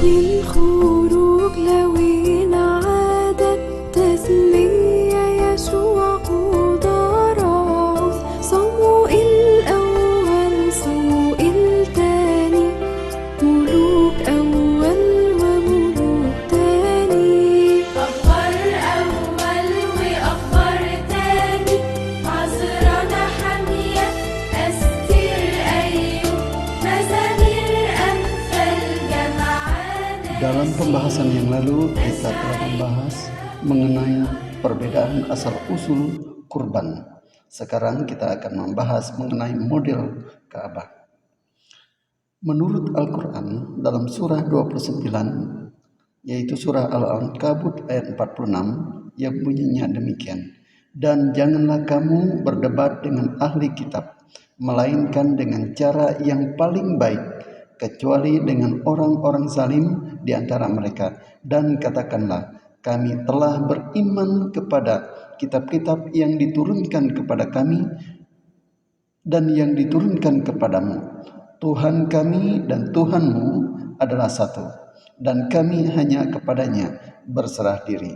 من خروج لوين عادت تثنية يشوع قدراس صموئيل أول صموئيل تاني ملوك أول وملوك تاني أخبار أول وأخبار تاني عذرا نحمية أستير أيوب مزامير أمثال جمعان. Dalam pembahasan yang lalu kita telah membahas mengenai perbedaan asal-usul kurban. Sekarang kita akan membahas mengenai model Ka'bah. Menurut Al-Quran dalam surah 29, yaitu surah Al-Ankabut ayat 46, yang bunyinya demikian. Dan janganlah kamu berdebat dengan ahli kitab, melainkan dengan cara yang paling baik, kecuali dengan orang-orang zalim di antara mereka. Dan katakanlah, kami telah beriman kepada kitab-kitab yang diturunkan kepada kami dan yang diturunkan kepadamu. Tuhan kami dan Tuhanmu adalah satu, dan kami hanya kepadanya berserah diri.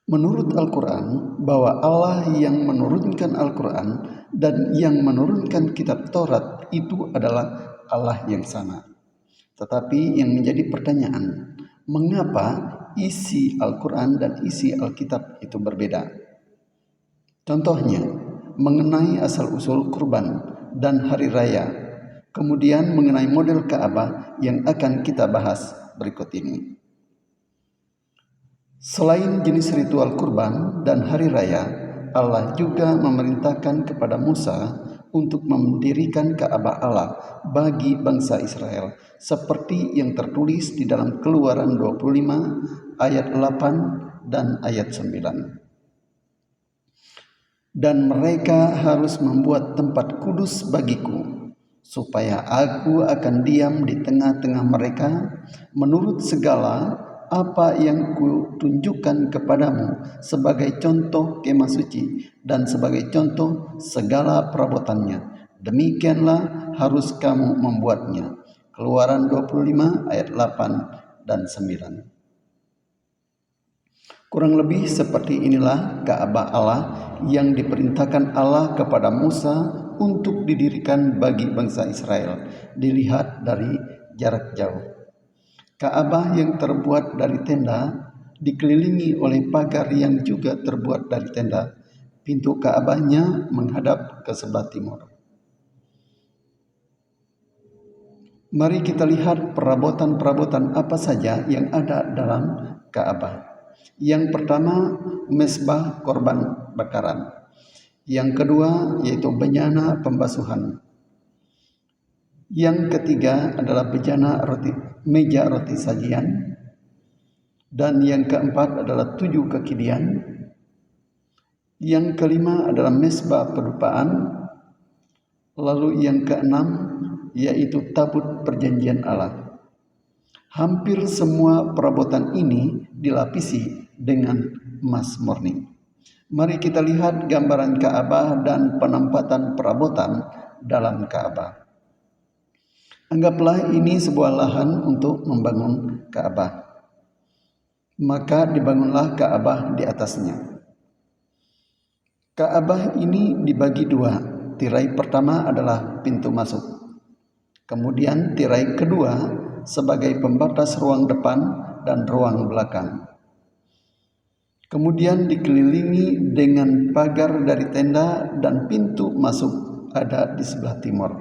Menurut Al-Quran, bahwa Allah yang menurunkan Al-Quran dan yang menurunkan kitab Taurat itu adalah Allah yang sama. Tetapi yang menjadi pertanyaan, mengapa isi Al-Quran dan isi Alkitab itu berbeda? Contohnya, mengenai asal-usul kurban dan hari raya, kemudian mengenai model Ka'bah yang akan kita bahas berikut ini. Selain jenis ritual kurban dan hari raya, Allah juga memerintahkan kepada Musa untuk mendirikan Ka'bah Allah bagi bangsa Israel, seperti yang tertulis di dalam Keluaran 25 ayat 8 dan ayat 9. Dan mereka harus membuat tempat kudus bagiku, supaya aku akan diam di tengah-tengah mereka menurut segala apa yang kutunjukkan kepadamu sebagai contoh kemah suci dan sebagai contoh segala perabotannya. Demikianlah harus kamu membuatnya. Keluaran 25 ayat 8 dan 9. Kurang lebih seperti inilah Ka'bah Allah yang diperintahkan Allah kepada Musa untuk didirikan bagi bangsa Israel, dilihat dari jarak jauh. Ka'bah yang terbuat dari tenda dikelilingi oleh pagar yang juga terbuat dari tenda. Pintu Ka'bahnya menghadap ke sebelah timur. Mari kita lihat perabotan-perabotan apa saja yang ada dalam Ka'bah. Yang pertama, mesbah korban bakaran. Yang kedua, yaitu bejana pembasuhan. Yang ketiga adalah meja roti sajian. Dan yang keempat adalah 7 kekidian. Yang kelima adalah mesbah pedupaan. Lalu yang keenam yaitu tabut perjanjian Allah. Hampir semua perabotan ini dilapisi dengan emas murni. Mari kita lihat gambaran Ka'bah dan penempatan perabotan dalam Ka'bah. Anggaplah ini sebuah lahan untuk membangun Ka'bah. Maka dibangunlah Ka'bah di atasnya. Ka'bah ini dibagi dua. Tirai pertama adalah pintu masuk. Kemudian tirai kedua sebagai pembatas ruang depan dan ruang belakang. Kemudian dikelilingi dengan pagar dari tenda dan pintu masuk ada di sebelah timur.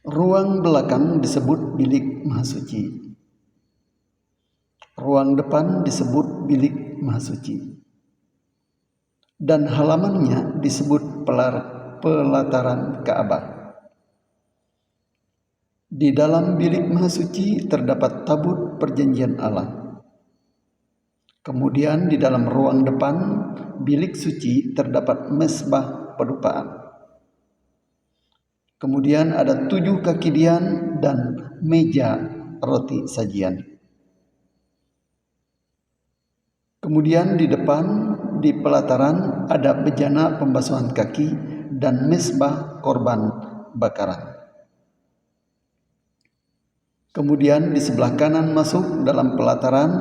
Ruang belakang disebut bilik Maha Suci. Ruang depan disebut bilik Maha Suci. Dan halamannya disebut pelataran Ka'bah. Di dalam bilik Maha Suci terdapat tabut perjanjian Allah. Kemudian di dalam ruang depan bilik suci terdapat mesbah pedupaan. Kemudian ada 7 kekidian dan meja roti sajian. Kemudian di depan di pelataran ada bejana pembasuhan kaki dan mesbah korban bakaran. Kemudian di sebelah kanan masuk dalam pelataran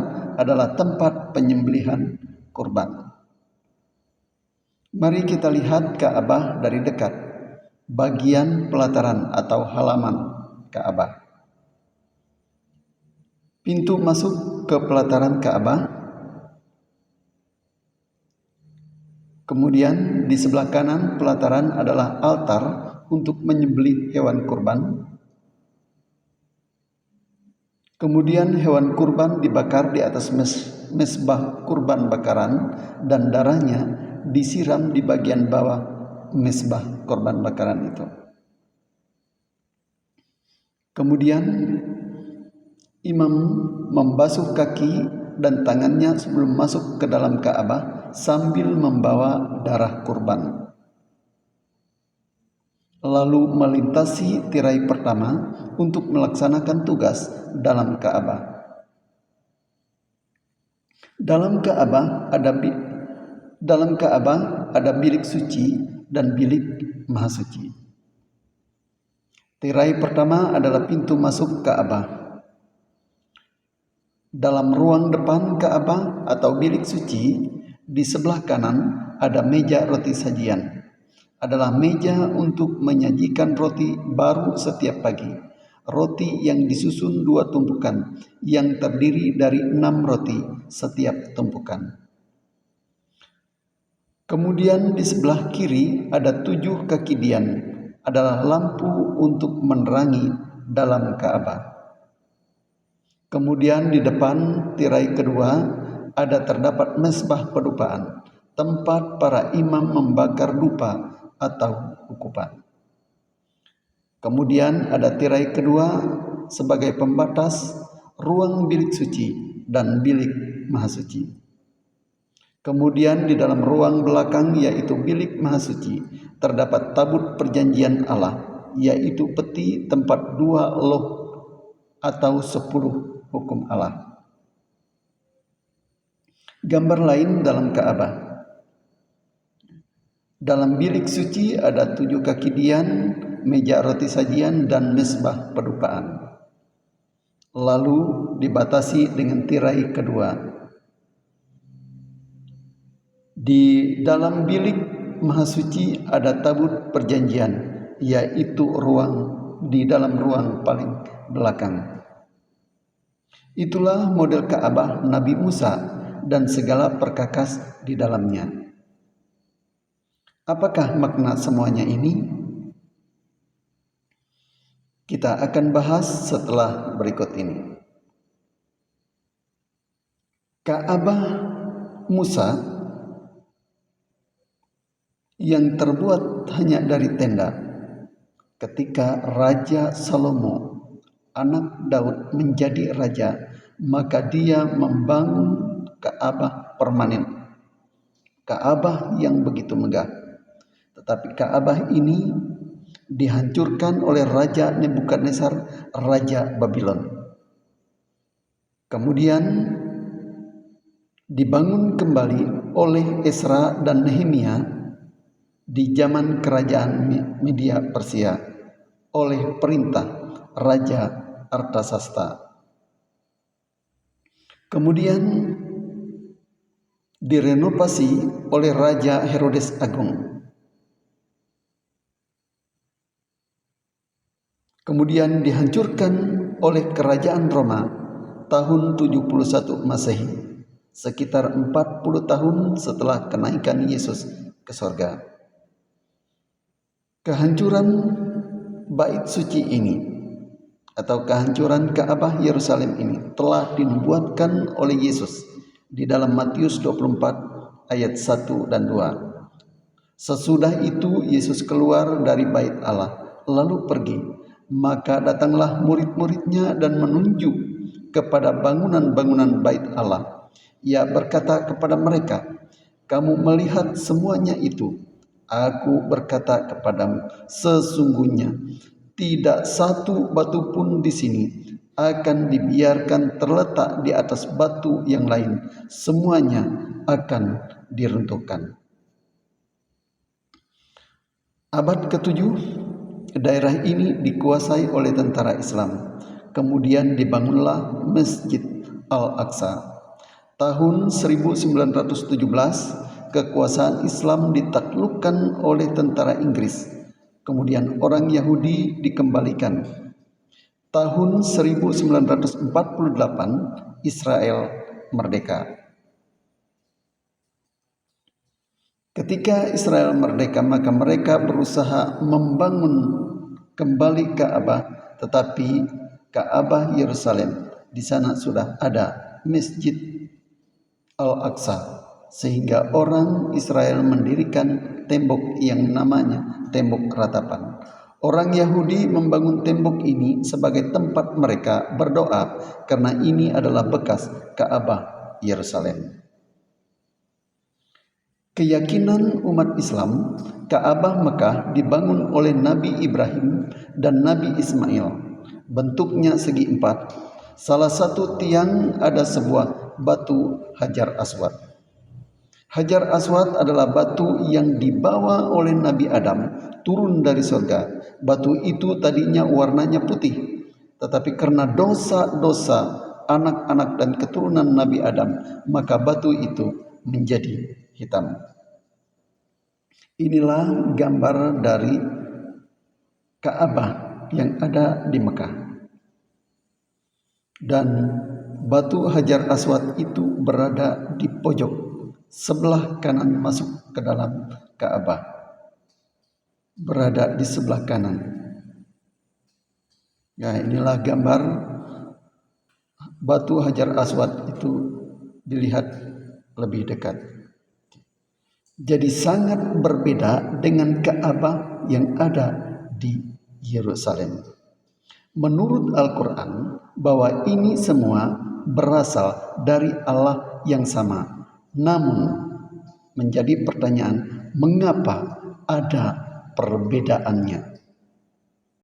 adalah tempat penyembelihan kurban. Mari kita lihat Ka'bah dari dekat, bagian pelataran atau halaman Ka'bah. Pintu masuk ke pelataran Ka'bah. Kemudian di sebelah kanan pelataran adalah altar untuk menyembelih hewan kurban. Kemudian hewan kurban dibakar di atas mesbah kurban bakaran dan darahnya disiram di bagian bawah mesbah kurban bakaran itu. Kemudian imam membasuh kaki dan tangannya sebelum masuk ke dalam Ka'bah sambil membawa darah kurban. Lalu melintasi tirai pertama untuk melaksanakan tugas dalam Ka'bah. Dalam Ka'bah ada bilik suci dan bilik maha suci. Tirai pertama adalah pintu masuk Ka'bah. Dalam ruang depan Ka'bah atau bilik suci, di sebelah kanan ada meja roti sajian. Adalah meja untuk menyajikan roti baru setiap pagi. Roti yang disusun 2 tumpukan yang terdiri dari 6 roti setiap tumpukan. Kemudian di sebelah kiri ada 7 kaki dian, adalah lampu untuk menerangi dalam Ka'bah. Kemudian di depan tirai kedua terdapat mesbah pedupaan, tempat para imam membakar dupa atau ukupan. Kemudian ada tirai kedua sebagai pembatas ruang bilik suci dan bilik maha suci. Kemudian di dalam ruang belakang yaitu bilik maha suci terdapat tabut perjanjian Allah, yaitu peti tempat 2 loh atau 10 hukum Allah. Gambar lain dalam Ka'bah. Dalam bilik suci ada 7 kaki dian, meja roti sajian dan mesbah pedupaan. Lalu dibatasi dengan tirai kedua. Di dalam bilik maha suci ada tabut perjanjian, yaitu di dalam ruang paling belakang. Itulah model Ka'bah Nabi Musa dan segala perkakas di dalamnya. Apakah makna semuanya ini? Kita akan bahas setelah berikut ini. Ka'bah Musa yang terbuat hanya dari tenda. Ketika Raja Salomo, anak Daud, menjadi raja, maka dia membangun Ka'bah permanen. Ka'bah yang begitu megah. Tetapi Ka'bah ini dihancurkan oleh Raja Nebukadnezar, Raja Babylon. Kemudian dibangun kembali oleh Ezra dan Nehemia di zaman kerajaan Media Persia oleh perintah Raja Artasasta. Kemudian direnovasi oleh Raja Herodes Agung. Kemudian dihancurkan oleh kerajaan Roma tahun 71 Masehi, sekitar 40 tahun setelah kenaikan Yesus ke sorga. Kehancuran bait suci ini atau kehancuran Ka'bah Yerusalem ini telah dinubuatkan oleh Yesus di dalam Matius 24 ayat 1 dan 2. Sesudah itu Yesus keluar dari bait Allah lalu pergi, maka datanglah murid-muridnya dan menunjuk kepada bangunan-bangunan bait Allah. Ia berkata kepada mereka, "Kamu melihat semuanya itu? Aku berkata kepadamu, sesungguhnya tidak satu batu pun di sini akan dibiarkan terletak di atas batu yang lain. Semuanya akan diruntuhkan." Abad ke-7, daerah ini dikuasai oleh tentara Islam. Kemudian dibangunlah Masjid Al-Aqsa. Tahun 1917, kekuasaan Islam ditaklukkan oleh tentara Inggris. Kemudian orang Yahudi dikembalikan. Tahun 1948, Israel merdeka. Ketika Israel merdeka, maka mereka berusaha membangun kembali Ka'bah, tetapi Ka'bah Yerusalem di sana sudah ada Masjid Al-Aqsa, sehingga orang Israel mendirikan tembok yang namanya tembok ratapan. Orang Yahudi membangun tembok ini sebagai tempat mereka berdoa karena ini adalah bekas Ka'bah Yerusalem. Keyakinan umat Islam, Ka'bah Mekah dibangun oleh Nabi Ibrahim dan Nabi Ismail. Bentuknya segi empat. Salah satu tiang ada sebuah batu Hajar Aswad. Hajar Aswad adalah batu yang dibawa oleh Nabi Adam turun dari surga. Batu itu tadinya warnanya putih, tetapi karena dosa-dosa anak-anak dan keturunan Nabi Adam, maka batu itu menjadi hitam. Inilah gambar dari Ka'bah yang ada di Mekah. Dan batu Hajar Aswad itu berada di pojok sebelah kanan masuk ke dalam Ka'bah. Berada di sebelah kanan. Ya, inilah gambar batu Hajar Aswad itu dilihat lebih dekat. Jadi sangat berbeda dengan Ka'bah yang ada di Yerusalem. Menurut Al-Quran, bahwa ini semua berasal dari Allah yang sama. Namun, menjadi pertanyaan, mengapa ada perbedaannya?